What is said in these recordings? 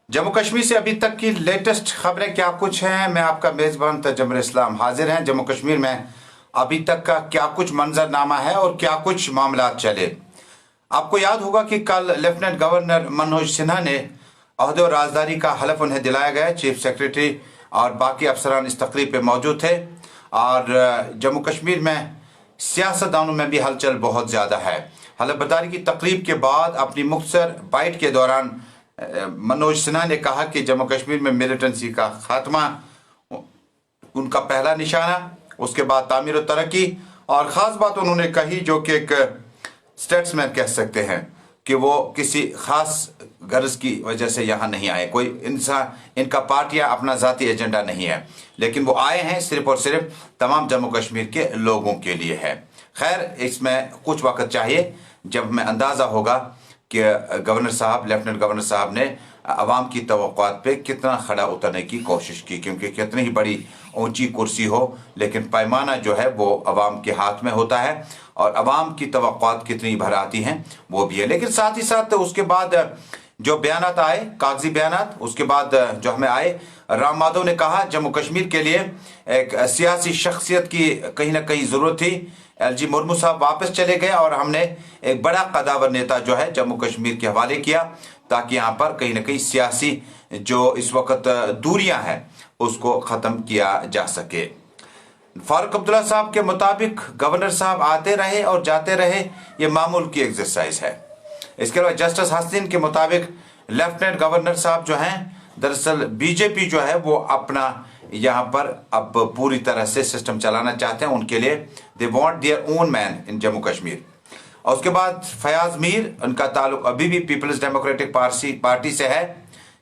जम्मू कश्मीर से अभी तक की लेटेस्ट खबरें क्या कुछ हैं। मैं आपका मेज़बान तजम्मुल इस्लाम हाजिर हैं। जम्मू कश्मीर में अभी तक का क्या कुछ मंजरनामा है और क्या कुछ मामला चले। आपको याद होगा कि कल लेफ्टिनेंट गवर्नर मनोज सिन्हा ने ओहदे और राजदारी का हलफ उन्हें दिलाया गया। चीफ सेक्रेटरी और बाकी अफसरान इस तकरीब पे मौजूद थे और जम्मू कश्मीर में सियासतदानों में भी हलचल बहुत ज़्यादा है। हलफ बर्दारी की तकरीब के बाद अपनी मुख्तसर बाइट के दौरान मनोज सिन्हा ने कहा कि जम्मू कश्मीर में मिलिटेंसी का खात्मा उनका पहला निशाना, उसके बाद तामीर और तरक्की, और ख़ास बात उन्होंने कही जो कि एक स्टेट्समैन कह सकते हैं कि वो किसी ख़ास गर्ज की वजह से यहाँ नहीं आए। कोई इंसान, इनका पार्टी या अपना ज़ाती एजेंडा नहीं है, लेकिन वो आए हैं सिर्फ और सिर्फ तमाम जम्मू कश्मीर के लोगों के लिए है। खैर, इसमें कुछ वक्त चाहिए जब हमें अंदाज़ा होगा कि गवर्नर साहब, लेफ्टिनेंट गवर्नर साहब ने अवाम की तवक्कुआत पे कितना खड़ा उतरने की कोशिश की, क्योंकि कितनी ही बड़ी ऊंची कुर्सी हो लेकिन पैमाना जो है वो अवाम के हाथ में होता है और अवाम की तवक्कुआत कितनी भर आती हैं वो भी है। लेकिन साथ ही साथ उसके बाद जो बयानात आए, कागजी बयानात, उसके बाद जो हमें आए, राम माधव ने कहा जम्मू कश्मीर के लिए एक सियासी शख्सियत की कहीं ना कहीं ज़रूरत थी। एलजी मुर्मू साहब वापस चले गए और हमने एक बड़ा कदावर नेता जो है जम्मू कश्मीर के हवाले किया ताकि यहाँ पर कहीं ना कहीं सियासी जो इस वक्त दूरियां हैं उसको ख़त्म किया जा सके। फारूक अब्दुल्ला साहब के मुताबिक गवर्नर साहब आते रहे और जाते रहे, ये मामूल की एक्सरसाइज है। इसके अलावा जस्टिस हसीन के मुताबिक लेफ्टिनेंट गवर्नर साहब जो हैं, दरअसल बीजेपी जो है वो अपना यहाँ पर अब पूरी तरह से सिस्टम चलाना चाहते हैं। उनके लिए they want their own man in Jammu Kashmir. और उसके बाद फयाज मीर, उनका ताल्लुक अभी भी पीपल्स डेमोक्रेटिक पार्टी से है,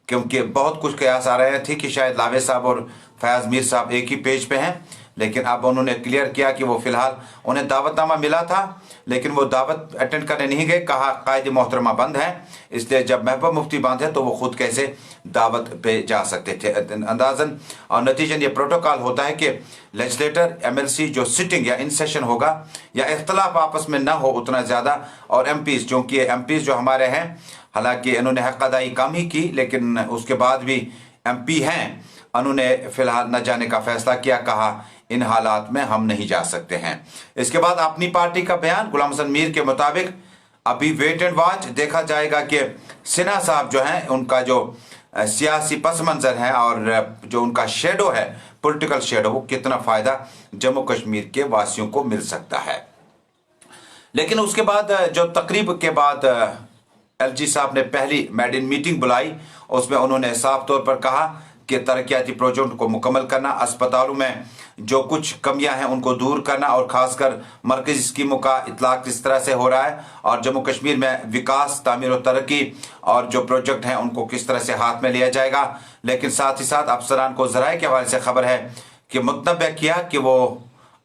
क्योंकि बहुत कुछ कयास आ रहे थे कि शायद लावे साहब और फयाज मीर साहब एक ही पेज पे हैं, लेकिन अब उन्होंने क्लियर किया कि वो फिलहाल उन्हें दावतनामा मिला था लेकिन वो दावत अटेंड करने नहीं गए। कहा कायदे मोहतरमा बंद है, इसलिए जब महबूब मुफ्ती बंद है तो वो खुद कैसे दावत पे जा सकते थे अंदाजन। और नतीजन ये प्रोटोकॉल होता है कि लेजिस्लेटर एमएलसी जो सिटिंग या इन सेशन होगा या इख्तलाफ आपस में ना हो उतना ज़्यादा, और एमपीज़, क्योंकि एमपीज़ जो हमारे हैं, हालांकि इन्होंने हक अदाई कम ही की लेकिन उसके बाद भी एमपी हैं, उन्होंने फिलहाल न जाने का फैसला किया। कहा इन हालात में हम नहीं जा सकते हैं। इसके बाद अपनी पार्टी का बयान, गुलाम हसन मीर के मुताबिक अभी वेट एंड वॉच, देखा जाएगा कि सिन्हा साहब जो हैं उनका जो सियासी पस मंजर है और जो उनका शेडो है, पॉलिटिकल शेडो, वो कितना फायदा जम्मू कश्मीर के वासियों को मिल सकता है। लेकिन उसके बाद जो तकरीब के बाद एलजी साहब ने पहली मेडिन मीटिंग बुलाई, उसमें उन्होंने साफ तौर पर कहा कि तरक्याती प्रोजेक्ट को मुकम्मल करना, अस्पतालों में जो कुछ कमियां हैं उनको दूर करना और खासकर मरकजी स्कीमों का इतलाक किस तरह से हो रहा है और जम्मू कश्मीर में विकास, तामीर और तरक्की और जो प्रोजेक्ट हैं उनको किस तरह से हाथ में लिया जाएगा। लेकिन साथ ही साथ अफसरान को ज़राए के हवाले से खबर है कि मुतनब्बे किया कि वो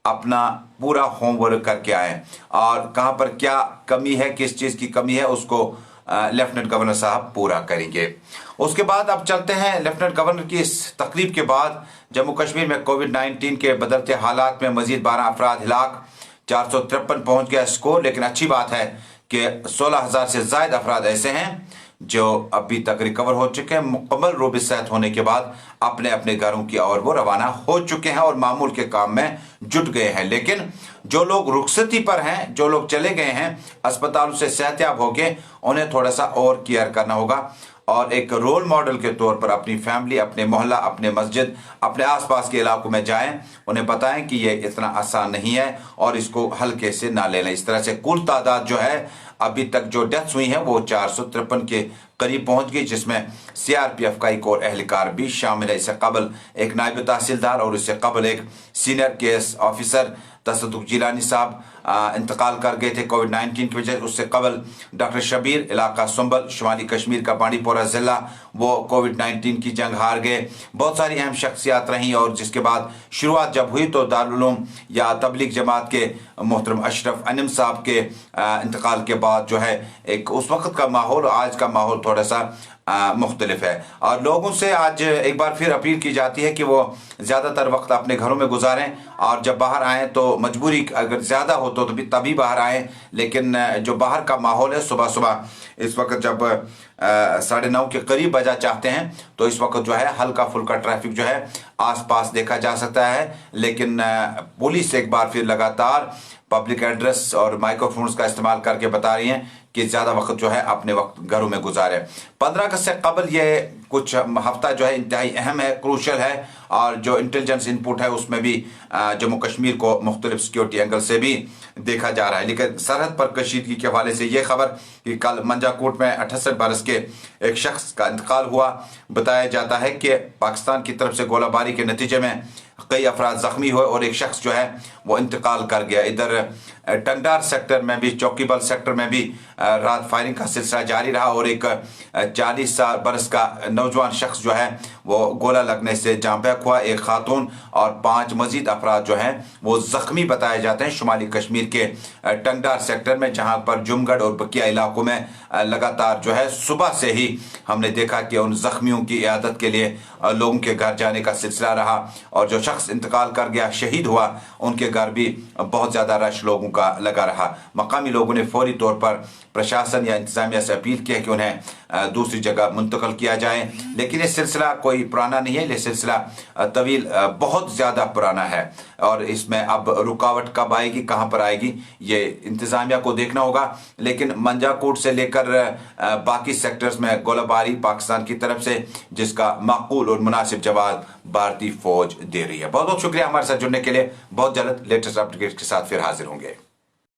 अपना पूरा होमवर्क करके आए और कहाँ पर क्या कमी है, किस चीज़ की कमी है, उसको लेफ्टिनेंट गवर्नर साहब पूरा करेंगे। उसके बाद अब चलते हैं लेफ्टिनेंट गवर्नर की इस तकरीब के बाद जम्मू कश्मीर में कोविड-19 के बदलते हालात में मजीद 12 अफराद हिलाक, 453 पहुंच गया स्कोर। लेकिन अच्छी बात है कि 16,000 से ज़ायद अफराद ऐसे हैं जो अभी तक रिकवर हो चुके हैं, मुकम्मल रूप से सेहत होने के बाद अपने अपने घरों की ओर वो रवाना हो चुके हैं और मामूल के काम में जुट गए हैं। लेकिन जो लोग रुखसती पर हैं, जो लोग चले गए हैं अस्पतालों से सेहतयाब हो गए, उन्हें थोड़ा सा और केयर करना होगा और एक रोल मॉडल के तौर पर अपनी फैमिली, अपने मोहल्ला, अपने मस्जिद, अपने आसपास के इलाकों में जाएं, उन्हें बताएं कि ये इतना आसान नहीं है और इसको हल्के से ना ले लें। इस तरह से कुल तादाद जो है अभी तक जो डेथ्स हुई हैं वो 453 के करीब पहुंच गई, जिसमें सीआरपीएफ का एक और एहलकार भी शामिल है। इससे कबल एक नायब तहसीलदार और इससे कबल एक सीनियर केस ऑफिसर तसद्दुक जिलानी साहब इंतकाल कर गए थे कोविड-19 की वजह। उससे कबल डॉक्टर शबीर, इलाका संबल, शुमाली कश्मीर का बांडीपोरा ज़िला, वो कोविड-19 की जंग हार गए। बहुत सारी अहम शख्सियात रहीं और जिसके बाद शुरुआत जब हुई तो दारुल उलूम या तबलीग जमात के मोहतरम अशरफ अनम साहब के इंतकाल के बाद जो है एक उस वक्त का माहौल, आज का माहौल थोड़ा सा मुख्तलिफ है। और लोगों से आज एक बार फिर अपील की जाती है कि वो ज़्यादातर वक्त अपने घरों में गुजारें और जब बाहर आएँ तो मजबूरी अगर ज़्यादा हो तो तभी बाहर आए, लेकिन जो बाहर का माहौल है सुबह सुबह इस वक्त जब 9:30 के करीब बजा चाहते हैं तो इस वक्त जो है हल्का फुल्का ट्रैफिक जो है आसपास देखा जा सकता है। लेकिन पुलिस एक बार फिर लगातार पब्लिक एड्रेस और माइक्रोफोन्स का इस्तेमाल करके बता रही हैं कि ज़्यादा वक्त जो है अपने वक्त घरों में गुजारे। 15 अगस्त से कबल ये कुछ हफ्ता जो है इंतहाई अहम है, क्रूशल है, और जो इंटेलिजेंस इनपुट है उसमें भी जम्मू कश्मीर को मुख्तलिफ सिक्योरिटी एंगल से भी देखा जा रहा है। लेकिन सरहद पर कशीदगी के हवाले से ये खबर कि कल मंजाकोट में 68 बरस के एक शख्स का इंतकाल हुआ। बताया जाता है कि पाकिस्तान की तरफ से गोलाबारी के नतीजे में कई अफराद जख्मी हुए और एक शख्स जो है वो इंतकाल कर गया। इधर टंगडार सेक्टर में भी, चौकीबल सेक्टर में भी रात फायरिंग का सिलसिला जारी रहा और एक 40 बरस का नौजवान शख्स जो है वो गोला लगने से जाँ बहक हुआ। एक खातून और 5 मजीद अफराद जो हैं वो जख्मी बताए जाते हैं शुमाली कश्मीर के टंगडार सेक्टर में, जहाँ पर जुमगढ़ और बकिया इलाकों में लगातार जो है सुबह से ही हमने देखा कि उन जख्मियों की इयादत के लिए लोगों के घर जाने का सिलसिला रहा। और जो शख्स इंतकाल कर गया, शहीद हुआ, उनके घर भी बहुत ज़्यादा रश लोगों का लगा रहा। मकामी लोगों ने फौरी तौर पर प्रशासन या इंतजामिया से अपील की है कि उन्हें दूसरी जगह मुंतकल किया जाए। लेकिन ये सिलसिला कोई पुराना नहीं है, ये सिलसिला तवील बहुत ज़्यादा पुराना है और इसमें अब रुकावट कब आएगी, कहाँ पर आएगी, ये इंतजामिया को देखना होगा। लेकिन मंजाकोट से लेकर बाकी सेक्टर्स में गोलाबारी पाकिस्तान की तरफ से, जिसका माकूल और मुनासिब जवाब भारतीय फौज दे रही है। बहुत बहुत शुक्रिया हमारे साथ जुड़ने के लिए। बहुत जल्द लेटेस्ट अपडेट के साथ फिर हाजिर होंगे।